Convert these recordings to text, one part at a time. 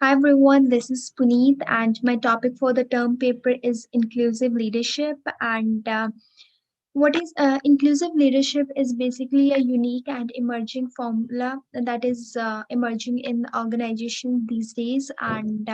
Hi everyone, this is Puneet, and my topic for the term paper is inclusive leadership. And what is inclusive leadership is basically a unique and emerging formula that is emerging in organization these days. And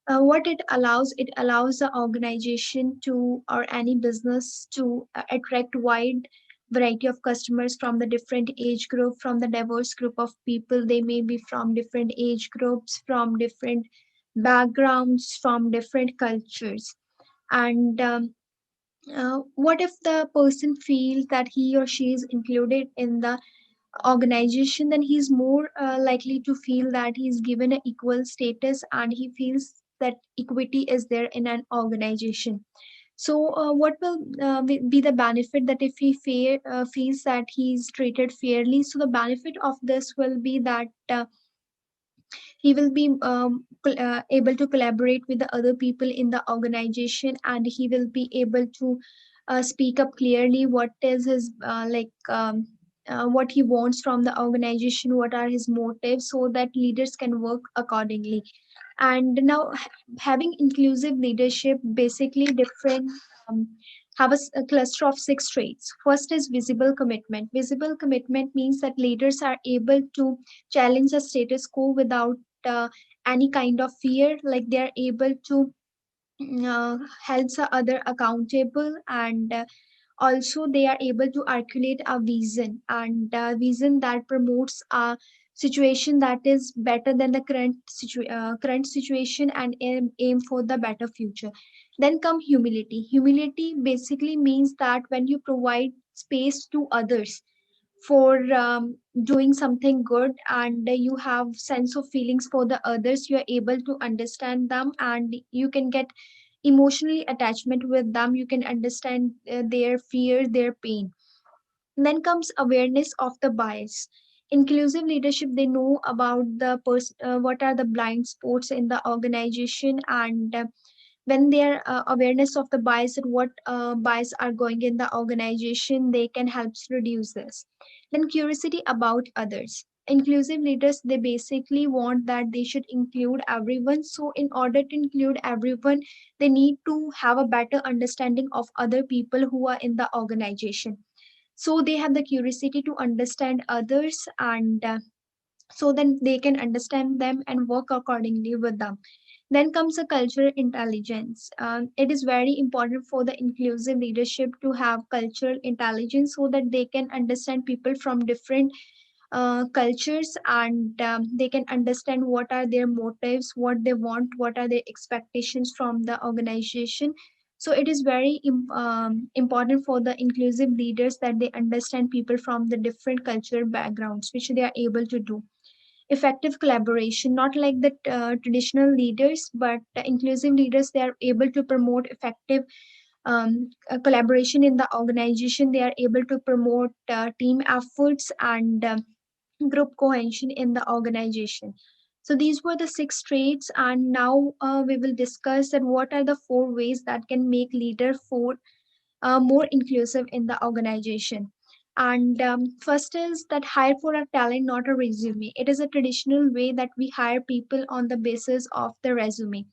what it allows the organization to or any business to attract wide variety of customers from the different age group, from the diverse group of people. They may be from different age groups, from different backgrounds, from different cultures. And what if the person feels that he or she is included in the organization, then he's more likely to feel that he's given an equal status, and he feels that equity is there in an organization. So what will be the benefit that if he feels that he's treated fairly? So the benefit of this will be that he will be able to collaborate with the other people in the organization, and he will be able to speak up clearly what is his what he wants from the organization, what are his motives, so that leaders can work accordingly. And now having inclusive leadership basically different um, have a cluster of six traits. First is visible commitment. Visible commitment means that leaders are able to challenge the status quo without any kind of fear, like they are able to hold the other accountable. And also they are able to articulate a vision, and a vision that promotes a situation that is better than the current situation, and aim for the better future. Then come humility. Humility basically means that when you provide space to others for doing something good, and you have sense of feelings for the others, you are able to understand them, and you can get emotionally attachment with them. You can understand their fear, their pain. And then comes awareness of the bias. Inclusive leadership, they know about the what are the blind spots in the organization, and when their awareness of the bias and what bias are going in the organization, they can help to reduce this. Then curiosity about others. Inclusive leaders, they basically want that they should include everyone. So in order to include everyone, they need to have a better understanding of other people who are in the organization. So they have the curiosity to understand others, and so then they can understand them and work accordingly with them. Then comes the cultural intelligence. It is very important for the inclusive leadership to have cultural intelligence, so that they can understand people from different cultures, and they can understand what are their motives, what they want, what are their expectations from the organization. So it is very important for the inclusive leaders that they understand people from the different cultural backgrounds, which they are able to do. Effective collaboration, not like the traditional leaders, but the inclusive leaders, they are able to promote effective collaboration in the organization. They are able to promote team efforts and group cohesion in the organization. So these were the six traits, and now we will discuss that what are the four ways that can make leader for more inclusive in the organization. And first is that hire for a talent, not a resume. It is a traditional way that we hire people on the basis of the resume.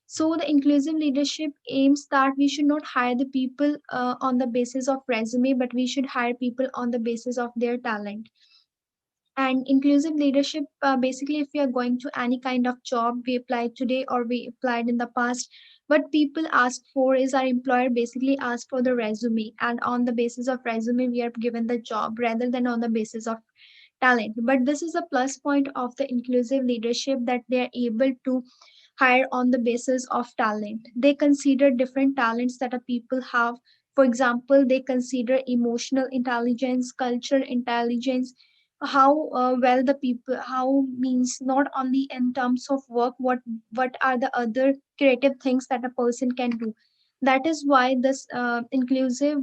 So the inclusive leadership aims that we should not hire the people on the basis of resume, but we should hire people on the basis of their talent. And inclusive leadership, basically, if we are going to any kind of job we applied today or we applied in the past, what people ask for is our employer basically ask for the resume, and on the basis of resume we are given the job rather than on the basis of talent. But this is a plus point of the inclusive leadership, that they are able to hire on the basis of talent. They consider different talents that a people have. For example, they consider emotional intelligence, cultural intelligence, how well the people, how means not only in terms of work, what are the other creative things that a person can do. That is why this inclusive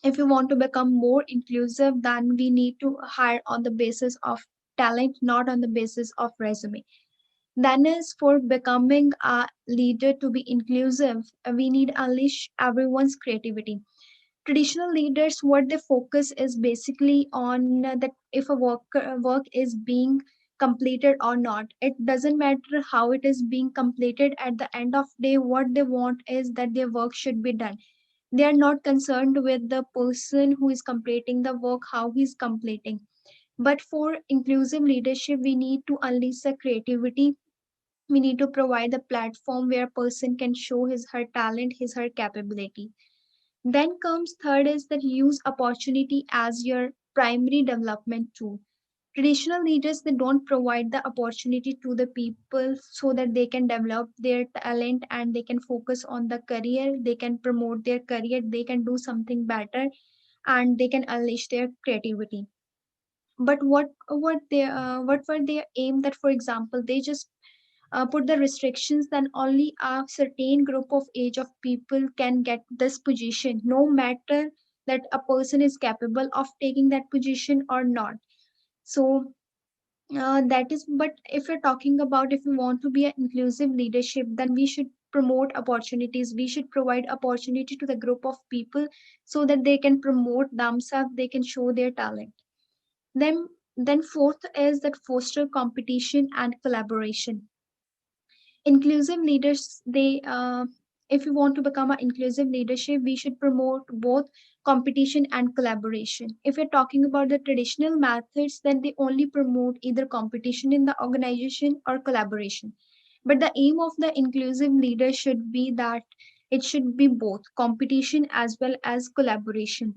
if we want to become more inclusive, then we need to hire on the basis of talent, not on the basis of resume. Then is for becoming a leader to be inclusive, we need unleash everyone's creativity. Traditional leaders, what they focus is basically on that if a work is being completed or not. It doesn't matter how it is being completed. At the end of day, what they want is that their work should be done. They are not concerned with the person who is completing the work, how he is completing. But for inclusive leadership, we need to unleash the creativity. We need to provide the platform where a person can show his her talent, his her capability. Then comes third is that use opportunity as your primary development tool. Traditional leaders, they don't provide the opportunity to the people so that they can develop their talent and they can focus on the career, they can promote their career, they can do something better, and they can unleash their creativity. But what were their aim? That, for example, they just put the restrictions that only a certain group of age of people can get this position, no matter that a person is capable of taking that position or not. So that is, but if you're talking about, if we want to be an inclusive leadership, then we should promote opportunities. We should provide opportunity to the group of people so that they can promote themselves, they can show their talent. Then then fourth is that foster competition and collaboration. Inclusive leaders, they if we want to become an inclusive leadership, we should promote both competition and collaboration. If you're talking about the traditional methods, then they only promote either competition in the organization or collaboration. But the aim of the inclusive leader should be that it should be both competition as well as collaboration.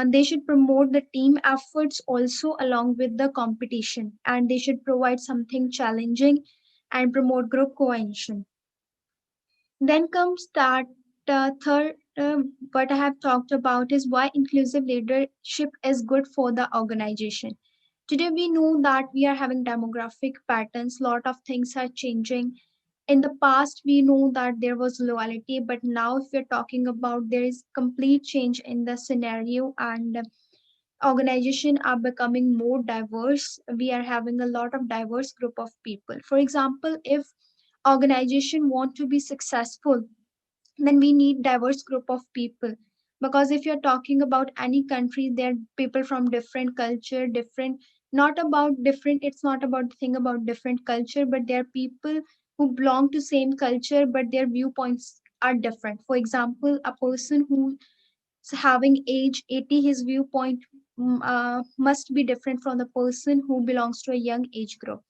They should promote the team efforts also along with the competition, and they should provide something challenging and promote group cohesion. Then comes that third, what I have talked about is why inclusive leadership is good for the organization. Today, we know that we are having demographic patterns, lot of things are changing. In the past, we know that there was loyalty, but now, if we're talking about, there is complete change in the scenario, and organizations are becoming more diverse. We are having a lot of diverse group of people. For example, if organization want to be successful, then we need diverse group of people. Because if you're talking about any country, there are people from different culture, different, not about different, it's not about the thing about different culture, but there are people who belong to same culture but their viewpoints are different. For example, a person who having age 80, his viewpoint must be different from the person who belongs to a young age group.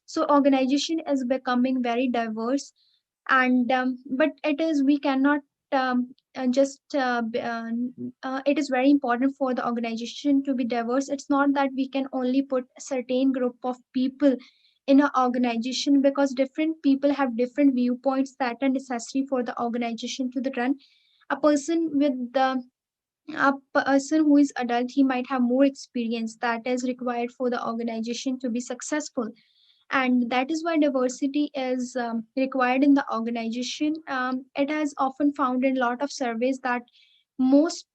So organization is becoming very diverse, and but it is, we cannot just it is very important for the organization to be diverse. It's not that we can only put a certain group of people in an organization, because different people have different viewpoints that are necessary for the organization to the run. A person with the a person who is adult, he might have more experience that is required for the organization to be successful. And that is why diversity is required in the organization. It has often found in a lot of surveys that most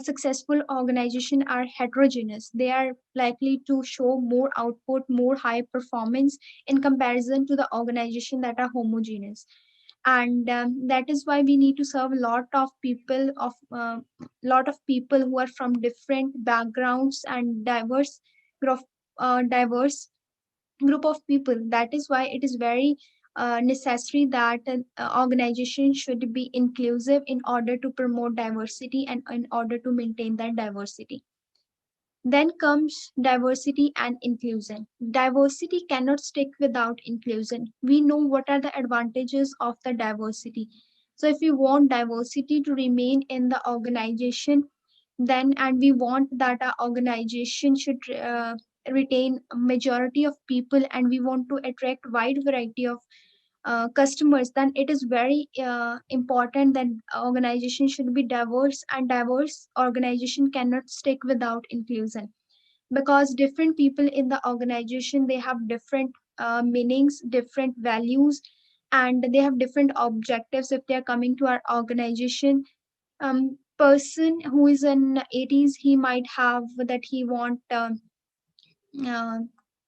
successful organizations are heterogeneous. They are likely to show more output, more high performance in comparison to the organization that are homogeneous. And that is why we need to serve a lot of people who are from different backgrounds and group diverse group of people. That is why it is very necessary that an organization should be inclusive in order to promote diversity and in order to maintain that diversity. Then comes diversity and inclusion. Diversity cannot stick without inclusion. We know what are the advantages of the diversity. So if we want diversity to remain in the organization, then, and we want that our organization should retain a majority of people, and we want to attract wide variety of customers, then it is very important that organization should be diverse, and diverse organization cannot stick without inclusion. Because different people in the organization, they have different meanings, different values, and they have different objectives if they are coming to our organization. Person who is in 80s, he might have that he want uh,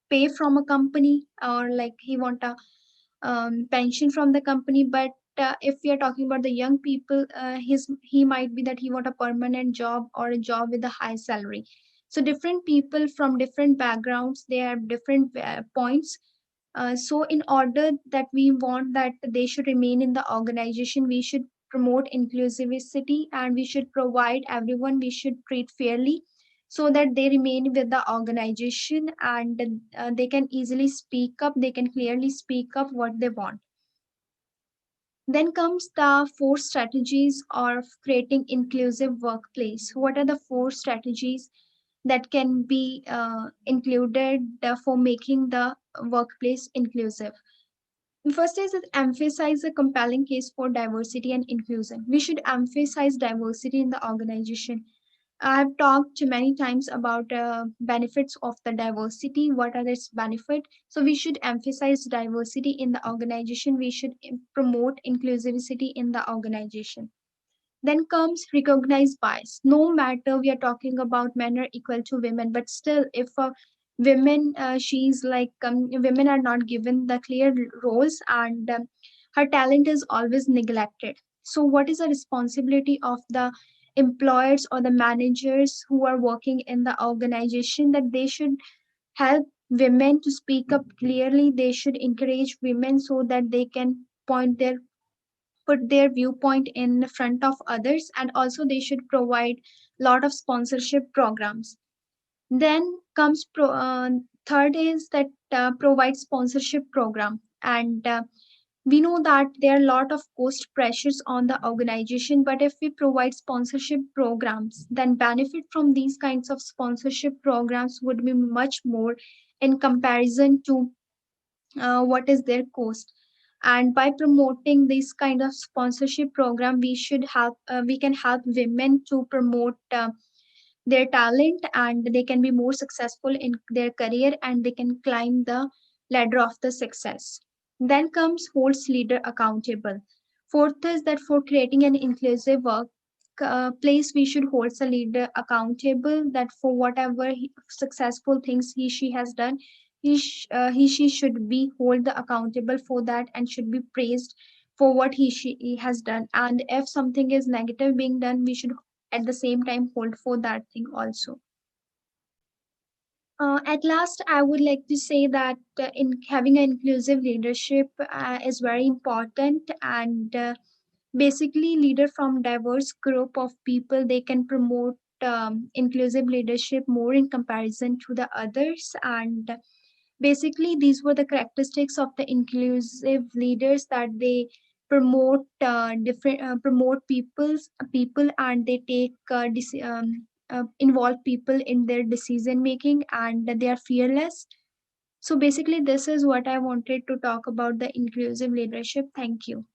pay from a company, or like he want a pension from the company. But if we are talking about the young people, he might be that he want a permanent job or a job with a high salary. So different people from different backgrounds, they have different points. So in order that we want that they should remain in the organization, we should promote inclusivity and we should provide everyone, we should treat fairly so that they remain with the organization and they can easily speak up, they can clearly speak up what they want. Then comes the four strategies of creating inclusive workplace. What are the four strategies that can be included for making the workplace inclusive? First is it emphasize a compelling case for diversity and inclusion. We should emphasize diversity in the organization. I've talked many times about benefits of the diversity. What are its benefit? So we should emphasize diversity in the organization. We should promote inclusivity in the organization. Then comes recognized bias. No matter we are talking about men are equal to women, but still, if a women, she's like women are not given the clear roles, and her talent is always neglected. So, what is the responsibility of the employers or the managers who are working in the organization, that they should help women to speak up clearly. They should encourage women so that they can put their viewpoint in front of others, and also they should provide lot of sponsorship programs. Then comes third is that provide sponsorship program, and we know that there are a lot of cost pressures on the organization, but if we provide sponsorship programs, then benefit from these kinds of sponsorship programs would be much more in comparison to what is their cost. And by promoting this kind of sponsorship program, we can help women to promote their talent, and they can be more successful in their career and they can climb the ladder of the success. Then comes holds leader accountable. Fourth is that for creating an inclusive work place, we should hold a leader accountable, that for whatever successful things he she has done, he she should be hold the accountable for that and should be praised for what he has done. And if something is negative being done, we should at the same time hold for that thing also. At last, I would like to say that in having an inclusive leadership is very important, and basically, leader from diverse group of people, they can promote inclusive leadership more in comparison to the others. And basically, these were the characteristics of the inclusive leaders, that they promote different promote people, and they take involve people in their decision making, and they are fearless. So basically, this is what I wanted to talk about the inclusive leadership. Thank you.